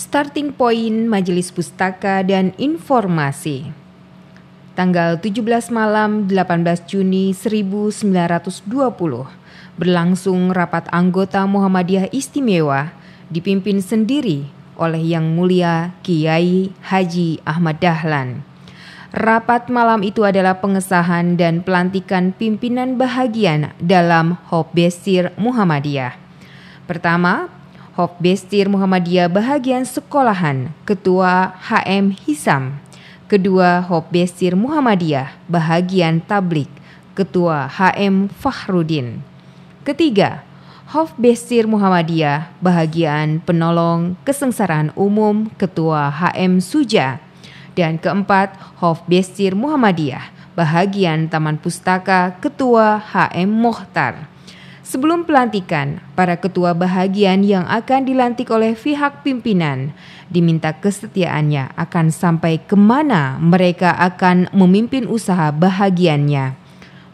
Starting Point Majelis Pustaka dan Informasi. Tanggal 17 malam 18 Juni 1920 berlangsung rapat anggota Muhammadiyah Istimewa dipimpin sendiri oleh Yang Mulia Kiai Haji Ahmad Dahlan. Rapat malam itu adalah pengesahan dan pelantikan pimpinan bahagian dalam Hofbestir Muhammadiyah. Pertama, Hofbestir Muhammadiyah bahagian sekolahan, Ketua HM Hisam. Kedua, Hofbestir Muhammadiyah bahagian tablik, Ketua HM Fahrudin. Ketiga, Hofbestir Muhammadiyah bahagian penolong kesengsaraan umum, Ketua HM Suja. Dan keempat, Hofbestir Muhammadiyah bahagian Taman Pustaka, Ketua HM Mohtar. Sebelum pelantikan, para ketua bahagian yang akan dilantik oleh pihak pimpinan diminta kesetiaannya akan sampai kemana mereka akan memimpin usaha bahagiannya.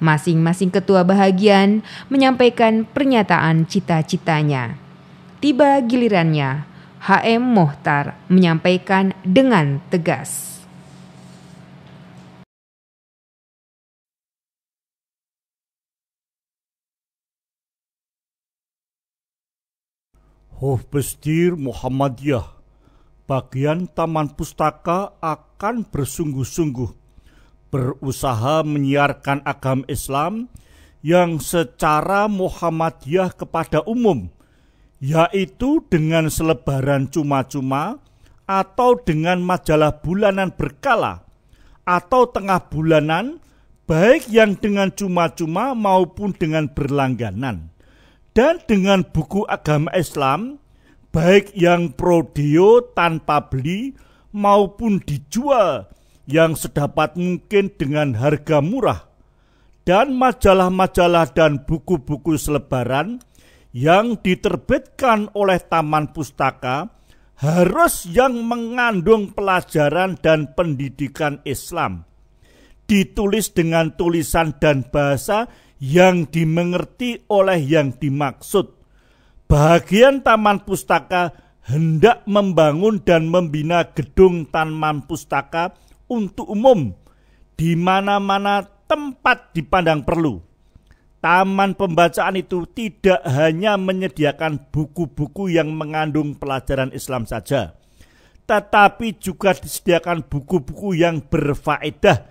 Masing-masing ketua bahagian menyampaikan pernyataan cita-citanya. Tiba gilirannya, HM Mohtar menyampaikan dengan tegas. Hofbestir Muhammadiyah bagian Taman Pustaka akan bersungguh-sungguh berusaha menyiarkan agama Islam yang secara Muhammadiyah kepada umum, yaitu dengan selebaran cuma-cuma atau dengan majalah bulanan berkala atau tengah bulanan, baik yang dengan cuma-cuma maupun dengan berlangganan. Dan dengan buku agama Islam, baik yang prodeo tanpa beli maupun dijual yang sedapat mungkin dengan harga murah. Dan majalah-majalah dan buku-buku selebaran yang diterbitkan oleh Taman Pustaka harus yang mengandung pelajaran dan pendidikan Islam. Ditulis dengan tulisan dan bahasa yang dimengerti oleh yang dimaksud. Bahagian Taman Pustaka hendak membangun dan membina gedung Taman Pustaka untuk umum di mana-mana tempat dipandang perlu. Taman pembacaan itu tidak hanya menyediakan buku-buku yang mengandung pelajaran Islam saja, tetapi juga disediakan buku-buku yang berfaedah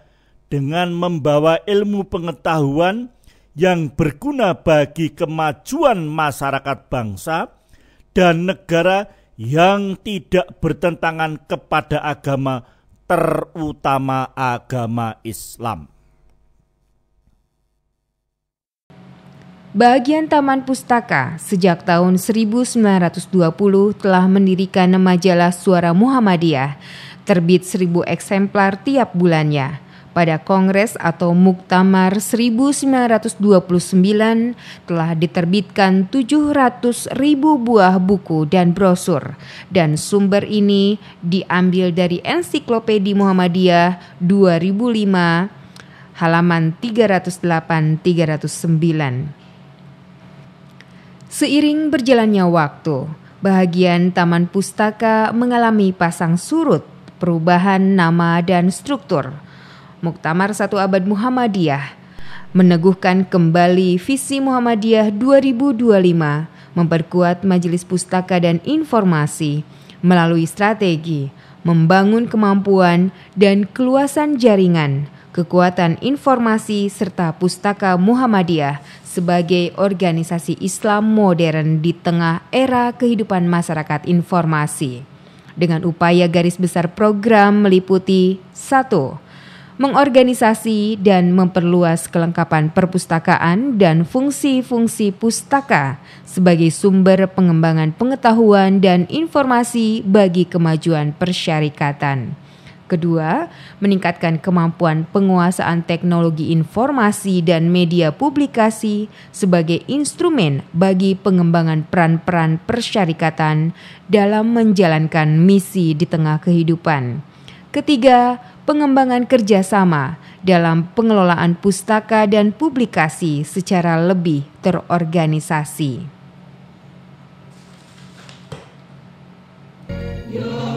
dengan membawa ilmu pengetahuan yang berguna bagi kemajuan masyarakat bangsa dan negara yang tidak bertentangan kepada agama, terutama agama Islam. Bagian Taman Pustaka sejak tahun 1920 telah mendirikan majalah Suara Muhammadiyah, terbit 1000 eksemplar tiap bulannya. Pada Kongres atau Muktamar 1929 telah diterbitkan 700.000 buah buku dan brosur, dan sumber ini diambil dari Ensiklopedia Muhammadiyah 2005 halaman 308-309. Seiring berjalannya waktu, bahagian Taman Pustaka mengalami pasang surut, perubahan nama dan struktur. Muktamar 1 Abad Muhammadiyah meneguhkan kembali visi Muhammadiyah 2025, memperkuat Majelis Pustaka dan Informasi melalui strategi membangun kemampuan dan keluasan jaringan, kekuatan informasi serta pustaka Muhammadiyah sebagai organisasi Islam modern di tengah era kehidupan masyarakat informasi. Dengan upaya garis besar program meliputi 1. Mengorganisasi dan memperluas kelengkapan perpustakaan dan fungsi-fungsi pustaka sebagai sumber pengembangan pengetahuan dan informasi bagi kemajuan persyarikatan. Kedua, meningkatkan kemampuan penguasaan teknologi informasi dan media publikasi sebagai instrumen bagi pengembangan peran-peran persyarikatan dalam menjalankan misi di tengah kehidupan. Ketiga, pengembangan kerjasama dalam pengelolaan pustaka dan publikasi secara lebih terorganisasi. Ya